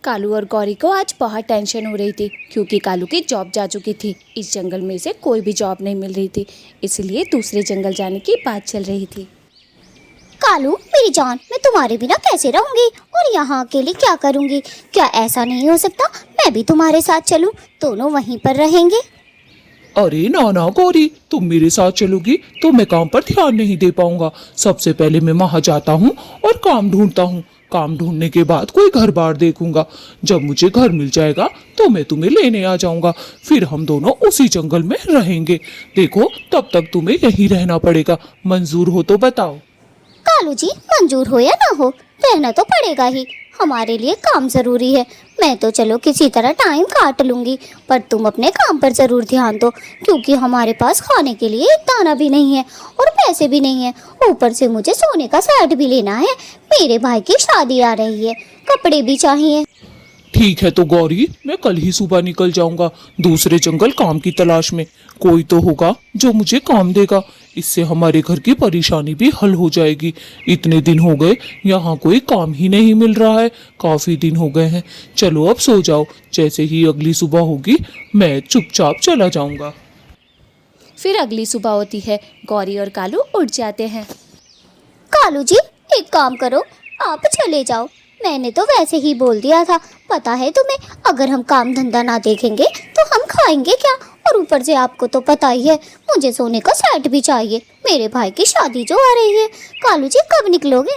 कालू और गौरी को आज बहुत टेंशन हो रही थी क्योंकि कालू की जॉब जा चुकी थी। इस जंगल में से कोई भी जॉब नहीं मिल रही थी, इसलिए दूसरे जंगल जाने की बात चल रही थी। कालू मेरी जान, मैं तुम्हारे बिना कैसे रहूंगी और यहाँ अकेली क्या करूंगी? क्या ऐसा नहीं हो सकता मैं भी तुम्हारे साथ चलूं, दोनों वहीं पर रहेंगे? अरे ना ना गौरी, तुम मेरे साथ चलोगी तो मैं काम पर ध्यान नहीं दे पाऊंगा। सबसे पहले मैं वहां जाता हूँ और काम ढूंढता हूँ। काम ढूंढने के बाद कोई घर बार देखूंगा। जब मुझे घर मिल जाएगा तो मैं तुम्हें लेने आ जाऊंगा। फिर हम दोनों उसी जंगल में रहेंगे। देखो, तब तक तुम्हें यहीं रहना पड़ेगा। मंजूर हो तो बताओ। कालू जी, मंजूर हो या ना हो, रहना तो पड़ेगा ही। हमारे लिए काम जरूरी है। मैं तो चलो किसी तरह टाइम काट लूंगी, पर तुम अपने काम पर जरूर ध्यान दो, क्योंकि हमारे पास खाने के लिए एक दाना भी नहीं है और पैसे भी नहीं है। ऊपर से मुझे सोने का सेट भी लेना है। मेरे भाई की शादी आ रही है, कपड़े भी चाहिए। ठीक है तो गौरी, मैं कल ही सुबह निकल जाऊंगा दूसरे जंगल काम की तलाश में। कोई तो होगा जो मुझे काम देगा। इससे हमारे घर की परेशानी भी हल हो जाएगी। इतने दिन हो गए यहाँ कोई काम ही नहीं मिल रहा है। काफी दिन हो गए हैं। चलो अब सो जाओ। जैसे ही अगली सुबह होगी मैं चुपचाप चला जाऊंगा। फिर अगली सुबह होती है। गौरी और कालू उठ जाते हैं। कालू जी, एक काम करो, आप चले जाओ। मैंने तो वैसे ही बोल दिया था। पता है तुम्हें, अगर हम काम धंधा ना देखेंगे तो हम खाएंगे क्या? और ऊपर से आपको तो पता ही है, मुझे सोने का सेट भी चाहिए। मेरे भाई की शादी जो आ रही है। कालू जी, कब निकलोगे?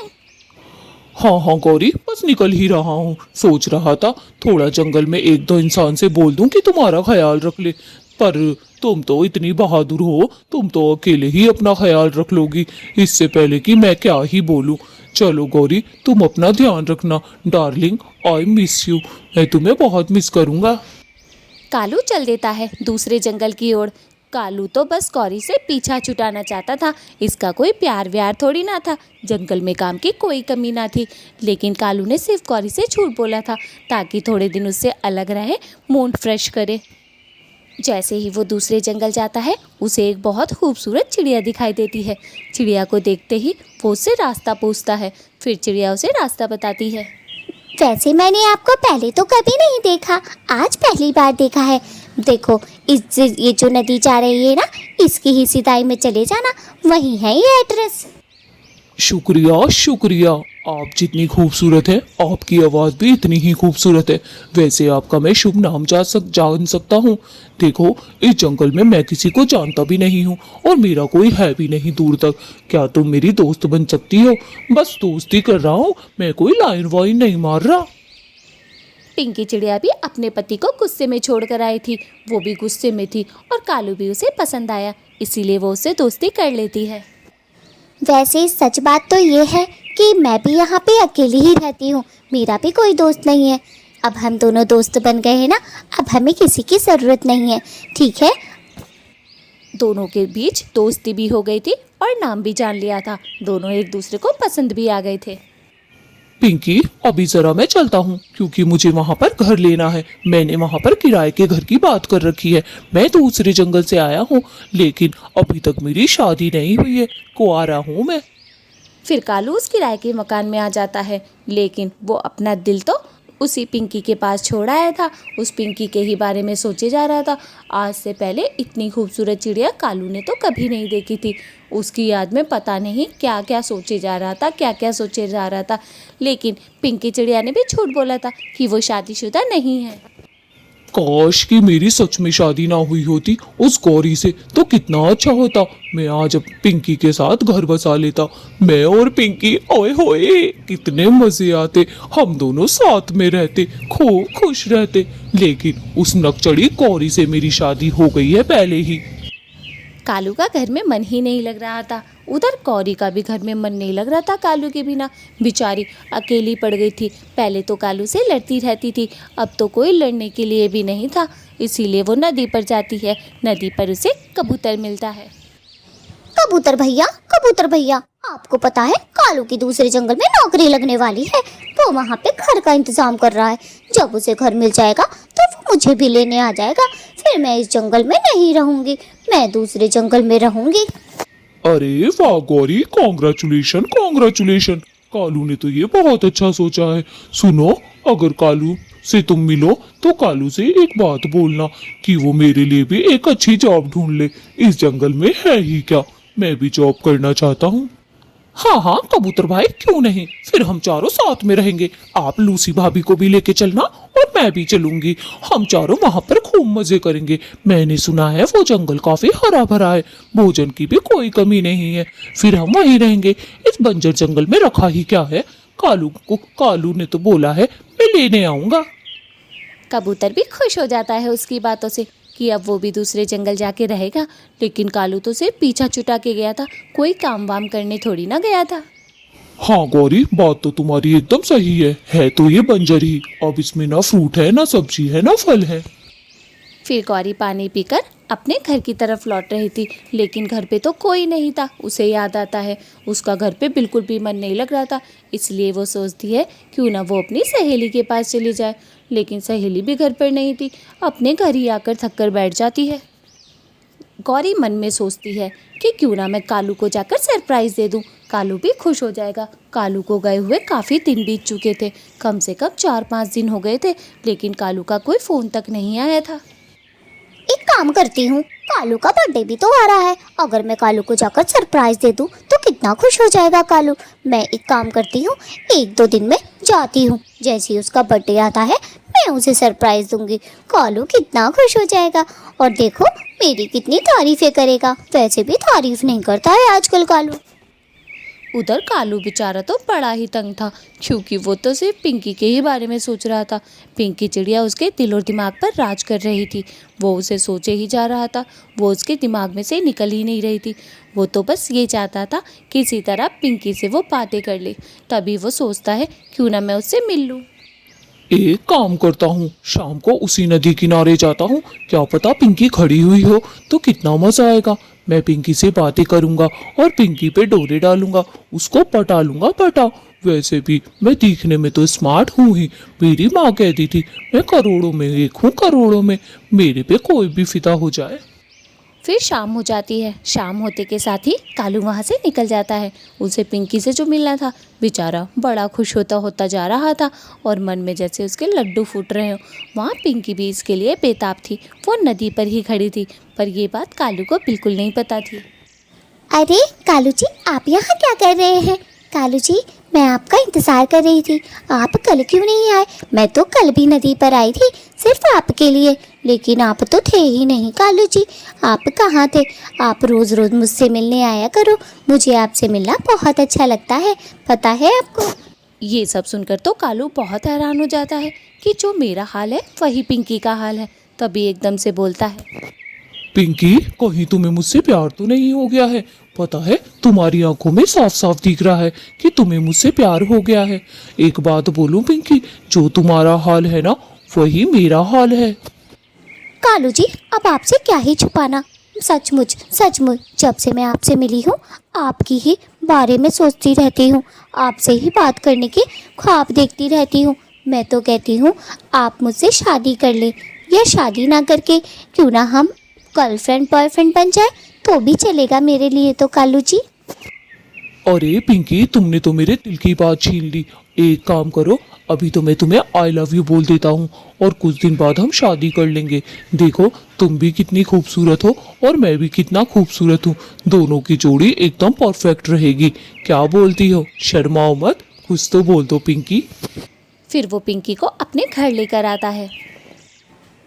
हाँ हाँ गौरी, बस निकल ही रहा हूँ। सोच रहा था थोड़ा जंगल में एक दो इंसान से बोल दूं कि तुम्हारा ख्याल रख ले, पर तुम तो इतनी बहादुर हो, तुम तो अकेले ही अपना ख्याल रख लोगी। इससे पहले कि मैं क्या ही बोलूं। चलो गौरी, तुम अपना ध्यान रखना डार्लिंग। I miss you. मैं तुम्हें बहुत मिस करूंगा। कालू चल देता है दूसरे जंगल की ओर। कालू तो बस गौरी से पीछा छुटाना चाहता था। इसका कोई प्यार व्यार थोड़ी ना था। जंगल में काम की कोई कमी ना थी, लेकिन कालू ने सिर्फ गौरी से झूठ बोला था ताकि थोड़े दिन उससे अलग रहे, मूड फ्रेश करे। जैसे ही वो दूसरे जंगल जाता है, उसे एक बहुत खूबसूरत चिड़िया दिखाई देती है। चिड़िया को देखते ही वो उससे रास्ता पूछता है। फिर चिड़िया उसे रास्ता बताती है। वैसे मैंने आपको पहले तो कभी नहीं देखा, आज पहली बार देखा है। देखो, ये जो नदी जा रही है ना, इसकी ही सिदाई में चले जाना, वही है ये एड्रेस। शुक्रिया शुक्रिया। आप जितनी खूबसूरत है, आपकी आवाज़ भी इतनी ही खूबसूरत है। वैसे आपका मैं शुभ नाम जान सकता हूँ? देखो, इस जंगल में मैं किसी को जानता भी नहीं हूँ और मेरा कोई है भी नहीं दूर तक। क्या तुम मेरी दोस्त बन सकती हो? बस दोस्ती कर रहा हूँ, मैं कोई लाइन वाइन नहीं मार रहा। पिंकी चिड़िया भी अपने पति को गुस्से में छोड़कर आई थी। वो भी गुस्से में थी और कालू भी उसे पसंद आया, इसीलिए वो उससे दोस्ती कर लेती है। वैसे सच बात तो ये है कि मैं भी यहाँ पे अकेली ही रहती हूँ, मेरा भी कोई दोस्त नहीं है। अब हम दोनों दोस्त बन गए हैं ना, अब हमें किसी की ज़रूरत नहीं है, ठीक है? दोनों के बीच दोस्ती भी हो गई थी और नाम भी जान लिया था। दोनों एक दूसरे को पसंद भी आ गए थे। पिंकी, अभी जरा मैं चलता हूँ क्योंकि मुझे वहाँ पर घर लेना है। मैंने वहाँ पर किराए के घर की बात कर रखी है। मैं दूसरे जंगल से आया हूँ, लेकिन अभी तक मेरी शादी नहीं हुई है। कुंवारा हूँ मैं। फिर कालू उस किराए के मकान में आ जाता है, लेकिन वो अपना दिल तो उसी पिंकी के पास छोड़ आया था। उस पिंकी के ही बारे में सोचे जा रहा था। आज से पहले इतनी खूबसूरत चिड़िया कालू ने तो कभी नहीं देखी थी। उसकी याद में पता नहीं क्या क्या सोचे जा रहा था, क्या क्या सोचे जा रहा था। लेकिन पिंकी चिड़िया ने भी झूठ बोला था कि वो शादीशुदा नहीं है। काश कि मेरी सच में शादी ना हुई होती उस गौरी से, तो कितना अच्छा होता। मैं आज अब पिंकी के साथ घर बसा लेता। मैं और पिंकी, ओए होए कितने मजे आते। हम दोनों साथ में रहते, खूब खुश रहते। लेकिन उस नकचड़ी गौरी से मेरी शादी हो गई है पहले ही। कालू का घर में मन ही नहीं लग रहा था। उधर गौरी का भी घर में मन नहीं लग रहा था कालू के बिना। बेचारी अकेली पड़ गई थी। पहले तो कालू से लड़ती रहती थी, अब तो कोई लड़ने के लिए भी नहीं था। इसीलिए वो नदी पर जाती है। नदी पर उसे कबूतर मिलता है। कबूतर भैया, कबूतर भैया, आपको पता है कालू की दूसरे जंगल में नौकरी लगने वाली है। वो वहाँ पे घर का इंतजाम कर रहा है। जब उसे घर मिल जाएगा तो वो मुझे भी लेने आ जाएगा। फिर मैं इस जंगल में नहीं रहूंगी, मैं दूसरे जंगल में रहूंगी। अरे वाह गौरी, कॉन्ग्रेचुलेशन कॉन्ग्रेचुलेशन। कालू ने तो ये बहुत अच्छा सोचा है। सुनो, अगर कालू से तुम मिलो तो कालू से एक बात बोलना कि वो मेरे लिए भी एक अच्छी जॉब ढूंढ ले। इस जंगल में है ही क्या, मैं भी जॉब करना चाहता हूँ। हाँ हाँ कबूतर भाई, क्यों नहीं, फिर हम चारों साथ में रहेंगे। आप लूसी भाभी को भी लेके चलना और मैं भी चलूंगी। हम चारों वहां पर खूब मजे करेंगे। मैंने सुना है वो जंगल काफी हरा भरा है, भोजन की भी कोई कमी नहीं है। फिर हम वहीं रहेंगे। इस बंजर जंगल में रखा ही क्या है। कालू ने तो बोला है मैं लेने आऊंगा। कबूतर भी खुश हो जाता है उसकी बातों से कि अब वो भी दूसरे जंगल जाके रहेगा। लेकिन कालू तो सिर्फ पीछा छुटा के गया था, कोई काम वाम करने थोड़ी ना गया था। हाँ गौरी, बात तो तुम्हारी एकदम सही है तो ये बंजर ही। अब इसमें ना फ्रूट है, ना सब्जी है, ना फल है। फिर गौरी पानी पीकर अपने घर की तरफ लौट रही थी, लेकिन घर पे तो कोई नहीं था। उसे याद आता है उसका घर पे बिल्कुल भी मन नहीं लग रहा था, इसलिए वो सोचती है क्यों ना वो अपनी सहेली के पास चली जाए। लेकिन सहेली भी घर पर नहीं थी, अपने घर ही आकर थक कर बैठ जाती है। गौरी मन में सोचती है कि क्यों ना मैं कालू को जाकर सरप्राइज़ दे दूं, कालू भी खुश हो जाएगा। कालू को गए हुए काफ़ी दिन बीत चुके थे, कम से कम 4-5 दिन हो गए थे, लेकिन कालू का कोई फ़ोन तक नहीं आया था। एक काम करती हूँ, कालू का बर्थडे भी तो आ रहा है। अगर मैं कालू को जाकर सरप्राइज दे दूँ तो कितना खुश हो जाएगा कालू। मैं एक काम करती हूँ, 1-2 दिन में जाती हूँ। जैसे ही उसका बर्थडे आता है मैं उसे सरप्राइज दूंगी। कालू कितना खुश हो जाएगा और देखो मेरी कितनी तारीफें करेगा। वैसे भी तारीफ नहीं करता है आजकल कालू। उधर कालू बेचारा तो बड़ा ही तंग था, क्योंकि वो तो सिर्फ पिंकी के ही बारे में सोच रहा था। पिंकी चिड़िया उसके दिल और दिमाग पर राज कर रही थी। वो उसे सोचे ही जा रहा था, वो उसके दिमाग में से निकल ही नहीं रही थी। वो तो बस ये चाहता था किसी तरह पिंकी से वो बातें कर ले। तभी वो सोचता है क्यों ना मैं उससे मिल लूँ। एक काम करता हूँ, शाम को उसी नदी किनारे जाता हूँ। क्या पता पिंकी खड़ी हुई हो तो कितना मजा आएगा। मैं पिंकी से बातें करूंगा और पिंकी पे डोरे डालूंगा, उसको पटा लूंगा पटा। वैसे भी मैं दिखने में तो स्मार्ट हूँ ही। मेरी माँ कहती थी मैं करोड़ों में एक हूँ, करोड़ों में, मेरे पे कोई भी फिदा हो जाए। फिर शाम हो जाती है। शाम होते के साथ ही कालू वहाँ से निकल जाता है। उसे पिंकी से जो मिलना था, बेचारा बड़ा खुश होता होता जा रहा था और मन में जैसे उसके लड्डू फूट रहे हो। वहाँ पिंकी भी इसके लिए बेताब थी। वो नदी पर ही खड़ी थी, पर ये बात कालू को बिल्कुल नहीं पता थी। अरे कालू जी, आप यहाँ क्या कर रहे हैं? कालू जी, मैं आपका इंतज़ार कर रही थी। आप कल क्यों नहीं आए? मैं तो कल भी नदी पर आई थी सिर्फ आपके लिए, लेकिन आप तो थे ही नहीं। कालू जी, आप कहाँ थे? आप रोज़ रोज़ मुझसे मिलने आया करो, मुझे आपसे मिलना बहुत अच्छा लगता है, पता है आपको। ये सब सुनकर तो कालू बहुत हैरान हो जाता है कि जो मेरा हाल है वही पिंकी का हाल है। तभी एकदम से बोलता है, पिंकी, कहीं तुम्हें मुझसे प्यार तो नहीं हो गया है? पता है तुम्हारी आंखों में साफ साफ दिख रहा है कि तुम्हें मुझसे प्यार हो गया है। एक बात बोलूं पिंकी, जो तुम्हारा हाल है ना वही मेरा हाल है। कालू जी, अब आपसे क्या ही छुपाना। सचमुच जब से मैं आपसे मिली हूँ आपकी ही बारे में सोचती रहती हूँ, आपसे ही बात करने के ख्वाब देखती रहती हूँ। मैं तो कहती हूँ आप मुझसे शादी कर ले, या शादी ना करके क्यों ना हम गर्लफ्रेंड बॉयफ्रेंड बन जाए तो भी चलेगा मेरे लिए तो कालू जी। अरे पिंकी, तुमने तो मेरे दिल की बात छीन ली। एक काम करो, अभी तो मैं तुम्हें आई लव यू बोल देता हूँ और कुछ दिन बाद हम शादी कर लेंगे। देखो तुम भी कितनी खूबसूरत हो और मैं भी कितना खूबसूरत हूँ, दोनों की जोड़ी एकदम परफेक्ट रहेगी। क्या बोलती हो? शर्माओ मत, कुछ तो बोल दो पिंकी। फिर वो पिंकी को अपने घर लेकर आता है।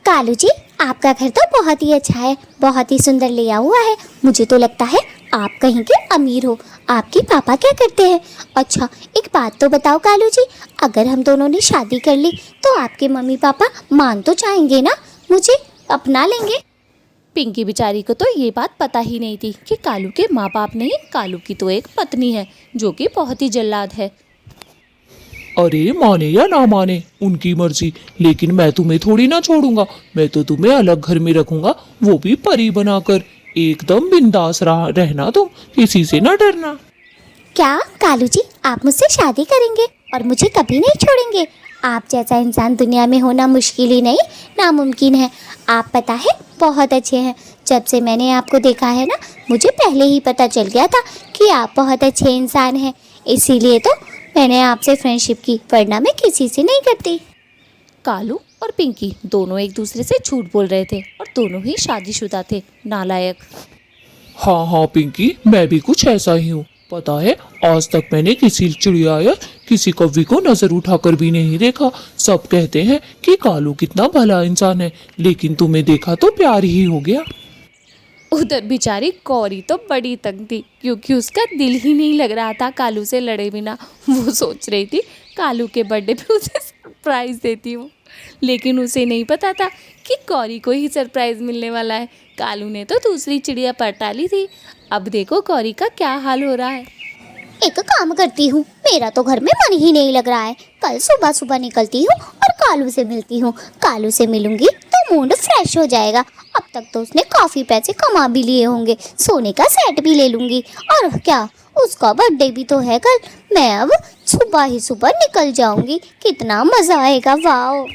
कालू जी, आपका घर तो बहुत ही अच्छा है, बहुत ही सुंदर लिया हुआ है। मुझे तो लगता है आप कहीं के अमीर हो। आपके पापा क्या करते हैं? अच्छा एक बात तो बताओ कालू जी, अगर हम दोनों ने शादी कर ली तो आपके मम्मी पापा मान तो जाएंगे ना, मुझे अपना लेंगे? पिंकी बेचारी को तो ये बात पता ही नहीं थी कि कालू के माँ बाप नहीं, कालू की तो एक पत्नी है जो कि बहुत ही जल्लाद है। अरे माने या ना माने उनकी मर्जी, लेकिन मैं तुम्हें थोड़ी ना छोड़ूंगा। मैं तो तुम्हें अलग घर में रखूंगा, वो भी परी बनाकर। एकदम बिंदास रहना तुम, किसी से ना डरना। क्या कालू जी, आप मुझसे शादी करेंगे और मुझे कभी नहीं छोड़ेंगे? आप जैसा इंसान दुनिया में होना मुश्किल ही नहीं, नामुमकिन है। आप पता है बहुत अच्छे हैं। जब से मैंने आपको देखा है ना, मुझे पहले ही पता चल गया था कि आप बहुत अच्छे इंसान हैं। इसीलिए तो मैंने आपसे फ्रेंडशिप की, वरना मैं किसी से नहीं करती। कालू और पिंकी दोनों एक दूसरे से झूठ बोल रहे थे और दोनों ही शादीशुदा थे। नालायक। हाँ हाँ पिंकी, मैं भी कुछ ऐसा ही हूँ। पता है, आज तक मैंने किसी चिड़िया या किसी कौवी को नजर उठाकर भी नहीं देखा। सब कहते हैं कि कालू कितना भला इंसान है, लेकिन तुम्हें देखा तो प्यार ही हो गया। उधर बेचारी कौरी तो बड़ी तंग थी, क्योंकि उसका दिल ही नहीं लग रहा था कालू से लड़े बिना। वो सोच रही थी कालू के बर्थडे पे उसे सरप्राइज देती हूँ, लेकिन उसे नहीं पता था कि कौरी को ही सरप्राइज मिलने वाला है। कालू ने तो दूसरी चिड़िया पर टाली थी। अब देखो कौरी का क्या हाल हो रहा है। एक काम करती हूँ, मेरा तो घर में मन ही नहीं लग रहा है। कल सुबह सुबह निकलती हूँ और कालू से मिलती हूँ। कालू से मिलूंगी तो मूड फ्रेश हो जाएगा। अब तक तो उसने काफी पैसे कमा भी लिए होंगे, सोने का सेट भी ले लूंगी। और क्या, उसका बर्थडे भी तो है कल। मैं अब सुबह ही सुबह निकल जाऊंगी, कितना मजा आएगा। वाओ।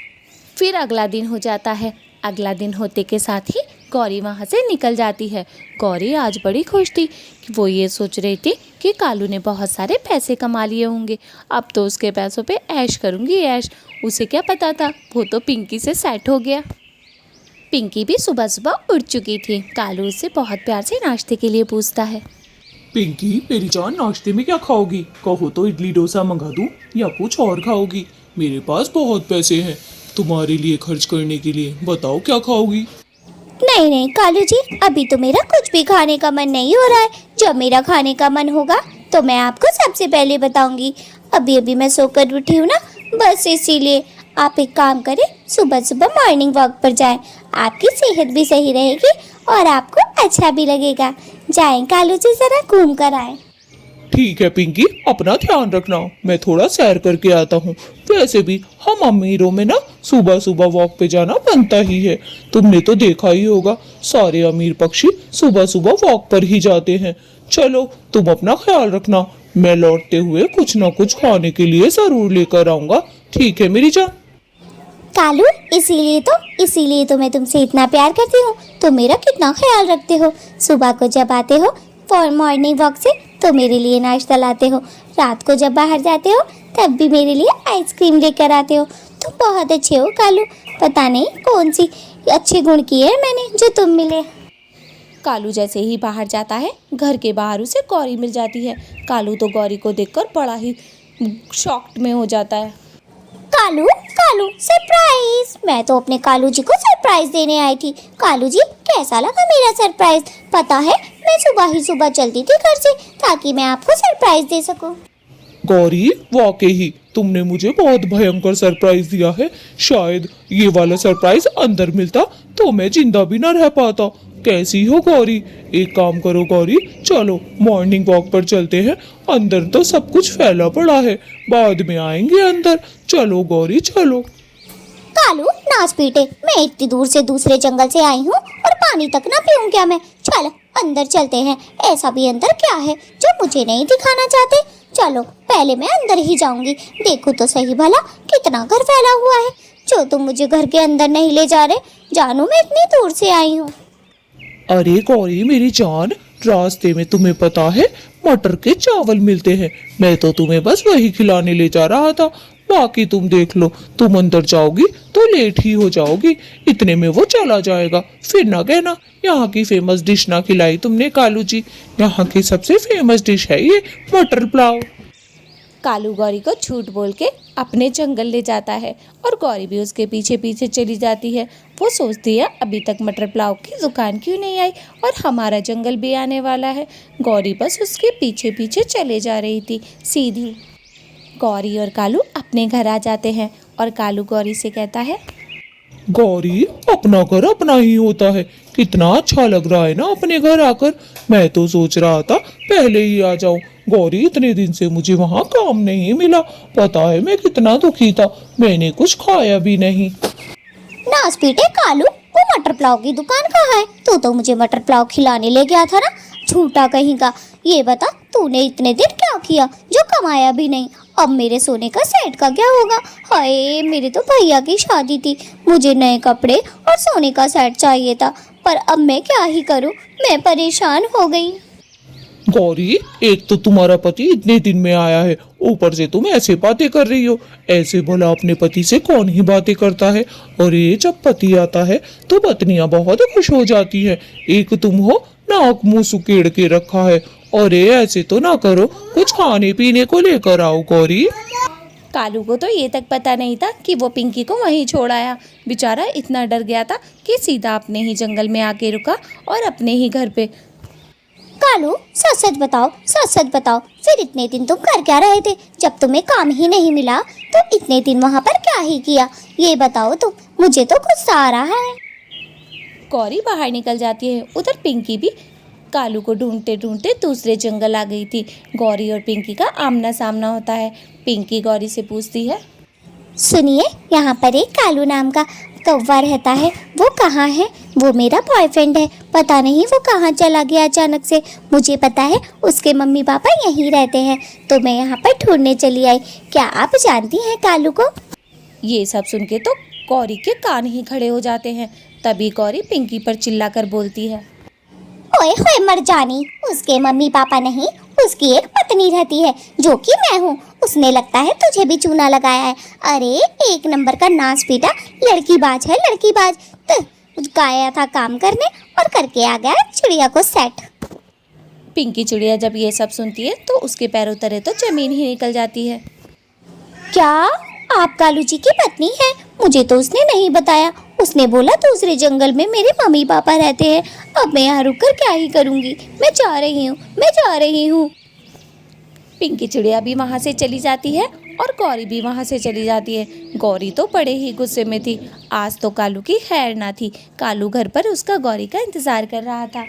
फिर अगला दिन हो जाता है। अगला दिन होते के साथ ही गौरी वहाँ से निकल जाती है। गौरी आज बड़ी खुश थी कि वो ये सोच रही थी कि कालू ने बहुत सारे पैसे कमा लिए होंगे, अब तो उसके पैसों पे ऐश करूँगी ऐश। उसे क्या पता था, वो तो पिंकी से सेट हो गया। पिंकी भी सुबह सुबह उठ चुकी थी। कालू उससे बहुत प्यार से नाश्ते के लिए पूछता है। पिंकी मेरी जान, नाश्ते में क्या खाओगी? कहो तो इडली डोसा मंगा दूं या कुछ और खाओगी? मेरे पास बहुत पैसे हैं तुम्हारे लिए खर्च करने के लिए, बताओ क्या खाओगी? नहीं नहीं कालू जी, अभी तो मेरा कुछ भी खाने का मन नहीं हो रहा है। जब मेरा खाने का मन होगा तो मैं आपको सबसे पहले बताऊंगी। अभी अभी मैं सोकर उठी हूँ ना, बस इसीलिए। आप एक काम करें, सुबह सुबह मॉर्निंग वॉक पर जाएं। आपकी सेहत भी सही रहेगी और आपको अच्छा भी लगेगा। जाएं कालू जी, जरा घूम कर आए। ठीक है पिंकी, अपना ध्यान रखना, मैं थोड़ा सैर करके आता हूँ। वैसे भी हम अमीरों में ना सुबह सुबह वॉक पे जाना बनता ही है। तुमने तो देखा ही होगा, सारे अमीर पक्षी सुबह सुबह वॉक पर ही जाते हैं। चलो तुम अपना ख्याल रखना, मैं लौटते हुए कुछ ना कुछ खाने के लिए जरूर लेकर आऊंगा। ठीक है मेरी जान? कालू, इसीलिए तो मैं तुमसे इतना प्यार करती हूँ। तुम मेरा कितना ख्याल रखते हो। सुबह को जब आते हो मॉर्निंग वॉक से तो मेरे लिए नाश्ता लाते हो। रात को जब बाहर जाते हो तब भी मेरे लिए आइसक्रीम लेकर आते हो। तुम बहुत अच्छे हो कालू। पता नहीं कौन सी अच्छे गुण किए हैं मैंने जो तुम मिले। कालू जैसे ही बाहर जाता है, घर के बाहर उसे गौरी मिल जाती है। कालू तो गौरी को देखकर बड़ा ही शॉक्ड में हो जाता है। कालू कालू सरप्राइज! मैं तो अपने कालू जी को सरप्राइज देने आई थी। कालू जी, कैसा लगा मेरा सरप्राइज? पता है, मैं सुबह ही सुबह चलती थी घर से ताकि मैं आपको सरप्राइज दे सकूं। गौरी, वाकई ही तुमने मुझे बहुत भयंकर सरप्राइज दिया है। शायद ये वाला सरप्राइज अंदर मिलता तो मैं जिंदा भी ना रह पाता। कैसी हो गौरी? एक काम करो गौरी, चलो मॉर्निंग वॉक पर चलते हैं। अंदर तो सब कुछ फैला पड़ा है, बाद में आएंगे अंदर। चलो गौरी चलो। कालू नाच पीटे, मैं इतनी दूर से दूसरे जंगल से आई हूँ और पानी तक ना पीऊँ क्या मैं? चल अंदर चलते हैं। ऐसा भी अंदर क्या है जो मुझे नहीं दिखाना चाहते? चलो पहले मैं अंदर ही जाऊंगी। देखो तो सही भला कितना घर फैला हुआ है, जो तुम मुझे घर के अंदर नहीं ले जा रहे। जानू मैं इतनी दूर से आई हूँ। अरे गौरी मेरी जान, रास्ते में तुम्हें पता है मटर के चावल मिलते हैं। मैं तो तुम्हें बस वही खिलाने ले जा रहा था। बाकी तुम देख लो, तुम अंदर जाओगी तो लेट ही हो जाओगी। इतने में वो चला जाएगा। फिर ना कहना यहाँ की फेमस डिश ना खिलाई तुमने कालू जी। यहाँ की सबसे फेमस डिश है ये मटर पुलाव। कालू गौरी को झूठ बोल के अपने जंगल ले जाता है और गौरी भी उसके पीछे पीछे चली जाती है। वो सोचती है अभी तक मटर पुलाव की दुकान क्यों नहीं आई और हमारा जंगल भी आने वाला है। गौरी बस उसके पीछे पीछे चले जा रही थी सीधी। गौरी और कालू अपने घर आ जाते हैं और कालू गौरी से कहता है, गौरी, अपना घर अपना ही होता है। कितना अच्छा लग रहा है ना अपने घर आकर। मैं तो सोच रहा था पहले ही आ जाऊं। गौरी, इतने दिन से मुझे वहाँ काम नहीं मिला। पता है मैं कितना दुखी था, मैंने कुछ खाया भी नहीं। नाच पीटे कालू, वो मटर पुलाव की दुकान कहाँ है? तू तो मुझे मटर पुलाव खिलाने ले गया था ना, झूठा कहीं का। ये बता तूने इतने दिन क्या किया जो कमाया भी नहीं? अब मेरे सोने का सेट का क्या होगा? हाय, मेरे तो भैया की शादी थी, मुझे नए कपड़े और सोने का सेट चाहिए था, पर अब मैं क्या ही करूं? मैं परेशान हो गई। गौरी, एक तो तुम्हारा पति इतने दिन में आया है, ऊपर से तुम ऐसे बातें कर रही हो। ऐसे भला अपने पति से कौन ही बातें करता है। और ये जब पति आता है तो पत्नियां बहुत खुश हो जाती हैं। एक तुम हो, नाक मुंह सुकेड़ के रखा है। और ये ऐसे तो ना करो, कुछ खाने पीने को लेकर आओ गौरी। कालू को तो ये तक पता नहीं था कि वो पिंकी को वहीं छोड़ आया। बेचारा इतना डर गया था कि सीधा अपने ही जंगल में आके रुका और अपने ही घर पे। कालू, सच सच बताओ, फिर इतने दिन तुम कर क्या रहे थे? जब तुम्हें काम ही नहीं मिला तो इतने दिन वहाँ पर क्या ही किया? ये बताओ तुम, मुझे तो गुस्सा आ रहा है। गौरी बाहर निकल जाती है। उधर पिंकी भी कालू को ढूंढते ढूंढते दूसरे जंगल आ गई थी। गौरी और पिंकी का आमना सामना होता है। पिंकी गौरी से पूछती है, सुनिए, यहाँ पर एक कालू नाम का कौवा रहता है, वो कहाँ है? वो मेरा बॉयफ्रेंड है, पता नहीं वो कहाँ चला गया अचानक से। मुझे पता है उसके मम्मी पापा यहीं रहते हैं, तो मैं यहाँ पर ढूंढने चली आई। क्या आप जानती हैं कालू को? ये सब सुन के तो गौरी के कान ही खड़े हो जाते हैं। तभी गौरी पिंकी पर चिल्लाकर बोलती है, ओए होए मर जानी, उसके मम्मी पापा नहीं, उसकी एक पत्नी रहती है जो कि मैं हूँ। उसने लगता है तुझे भी चूना लगाया है। अरे एक नंबर का नाच पीटा लड़कीबाज है, लड़कीबाज। गया था काम करने और करके आ गया चिड़िया को सेट। पिंकी चिड़िया जब ये सब सुनती है तो उसके पैरों तले तो जमीन ही निकल जाती है। क्या आप कालू जी की पत्नी हैं? मुझे तो उसने नहीं बताया। उसने बोला दूसरे जंगल में मेरे मम्मी पापा रहते हैं। अब मैं यहाँ रुककर क्या ही करूँगी? मैं जा रही हूँ। पिंकी चिड़िया भी वहाँ से चली जाती है और गौरी भी वहाँ से चली जाती है। गौरी तो बड़े ही गुस्से में थी। आज तो कालू की खैर ना थी। कालू घर पर उसका गौरी का इंतजार कर रहा था।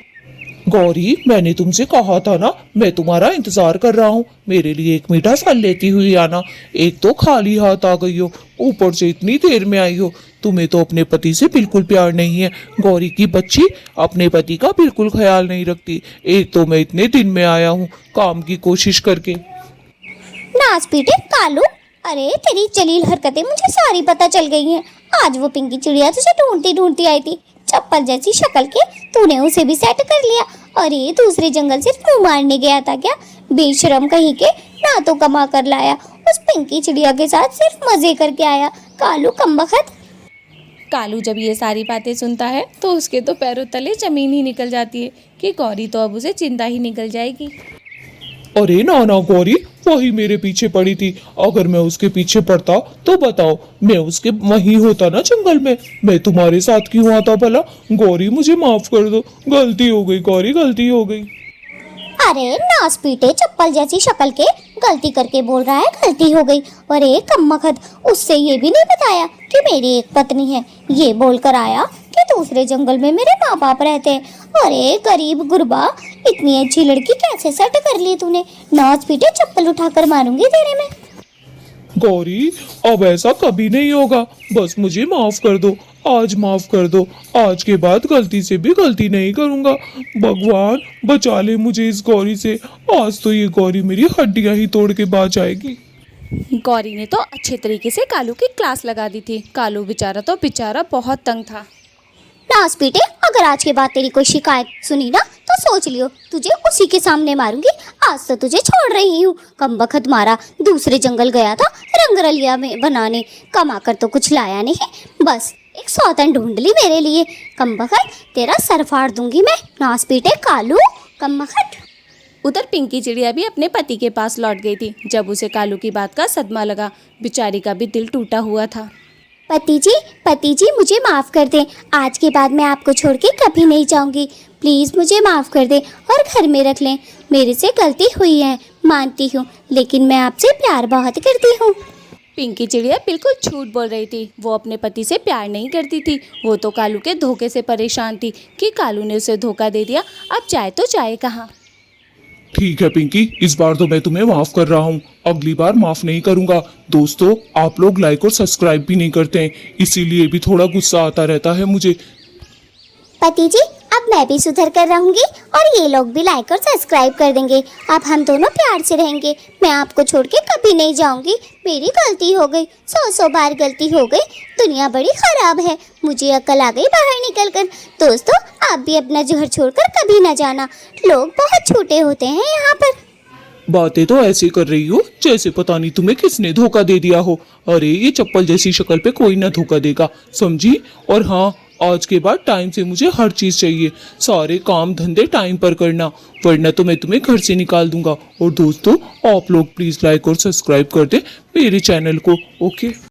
गौरी, मैंने तुमसे कहा था ना, मैं तुम्हारा इंतजार कर रहा हूँ। मेरे लिए एक मीठा फल लेती हुई आना। एक तो खाली हाथ आ गई हो, ऊपर से इतनी देर में आई हो। तुम्हें तो अपने पति से बिल्कुल प्यार नहीं है। गौरी की बच्ची अपने पति का बिल्कुल ख्याल नहीं रखती। एक तो मैं इतने दिन में आया हूँ काम की कोशिश करके। नाच पीटे कालू, अरे तेरी जलील हरकतें मुझे सारी पता चल गई हैं। आज वो पिंकी चिड़िया तुझे ढूंढती ढूंढती आई थी, चप्पल जैसी शक्ल के, तूने उसे भी सेट कर लिया। और ये दूसरे जंगल से मुंह मारने गया था क्या? बेशरम कहीं के, ना तो कमा कर लाया, उस पिंकी चिड़िया के साथ सिर्फ मजे करके आया। कालू कमबख्त। कालू जब ये सारी बातें सुनता है तो उसके तो पैरों तले जमीन ही निकल जाती है कि गौरी तो अब उसे जिंदा ही निकल जाएगी। अरे ना ना गौरी, वही मेरे पीछे पड़ी थी। अगर मैं उसके पीछे पड़ता तो बताओ, मैं उसके वहीं होता ना जंगल में। मैं तुम्हारे साथ क्यों आता भला? गौरी मुझे माफ कर दो, गलती हो गई गौरी, गलती हो गई। अरे नाच पीटे चप्पल जैसी शक्ल के, गलती करके बोल रहा है गलती हो गई। और एक कमबख्त, उससे ये भी नहीं बताया कि मेरी एक पत्नी है। ये बोलकर आया कि दूसरे जंगल में मेरे माँ बाप रहते हैं। अरे गरीब गुरबा, इतनी अच्छी लड़की कैसे सेट कर ली तूने? नाच पीटे चप्पल उठाकर मारूंगी तेरे में। गौरी, अब ऐसा कभी नहीं होगा। बस मुझे माफ कर दो, आज माफ कर दो। आज के बाद गलती से भी गलती नहीं करूंगा। भगवान बचा ले मुझे इस गौरी से। आज तो ये गौरी मेरी हड्डियां ही तोड़ के बाज आएगी। गौरी ने तो अच्छे तरीके से कालू की क्लास लगा दी थी। कालू बेचारा बहुत तंग था। नाच पीटे, अगर आज के बाद तेरी कोई शिकायत सुनी ना तो सोच लियो तुझे उसी के सामने मारूंगी। आज तो तुझे छोड़ रही हूँ। कमबख्त मारा, दूसरे जंगल गया था रंगरलिया में बनाने, कमा कर तो कुछ लाया नहीं, बस एक सौतन ढूंढ ली मेरे लिए। कमबख्त, तेरा सर फाड़ दूंगी मैं। नाच पीटे कालू, कमबख्त। उधर पिंकी चिड़िया भी अपने पति के पास लौट गई थी। जब उसे कालू की बात का सदमा लगा, बेचारी का भी दिल टूटा हुआ था। पति जी मुझे माफ़ कर दें। आज के बाद मैं आपको छोड़ के कभी नहीं जाऊंगी। प्लीज़ मुझे माफ़ कर दें और घर में रख लें। मेरे से गलती हुई है, मानती हूँ, लेकिन मैं आपसे प्यार बहुत करती हूँ। पिंकी चिड़िया बिल्कुल झूठ बोल रही थी। वो अपने पति से प्यार नहीं करती थी। वो तो कालू के धोखे से परेशान थी कि कालू ने उसे धोखा दे दिया। अब जाए तो जाए कहाँ। ठीक है पिंकी, इस बार तो मैं तुम्हें माफ कर रहा हूँ, अगली बार माफ नहीं करूँगा। दोस्तों, आप लोग लाइक और सब्सक्राइब भी नहीं करते हैं, इसीलिए भी थोड़ा गुस्सा आता रहता है मुझे। पति जी, अब मैं भी सुधर कर रहूंगी और ये लोग भी लाइक और सब्सक्राइब कर देंगे। अब हम दोनों प्यार से रहेंगे। मैं आपको छोड़ के कभी नहीं जाऊंगी। मेरी गलती हो गई, 100 बार गलती हो गई। दुनिया बड़ी खराब है, मुझे अकल आ गई बाहर निकल कर। दोस्तों, आप भी अपना घर छोड़कर कभी ना जाना। लोग बहुत छोटे होते हैं यहाँ पर। बातें तो ऐसे कर रही हो जैसे पता नहीं तुम्हें किसने धोखा दे दिया हो। अरे ये चप्पल जैसी शक्ल पे कोई ना धोखा देगा, समझी? और हाँ, आज के बाद टाइम से मुझे हर चीज चाहिए। सारे काम धंधे टाइम पर करना, वरना तो मैं तुम्हें घर से निकाल दूंगा। और दोस्तों, आप लोग प्लीज लाइक और सब्सक्राइब कर दे मेरे चैनल को। ओके।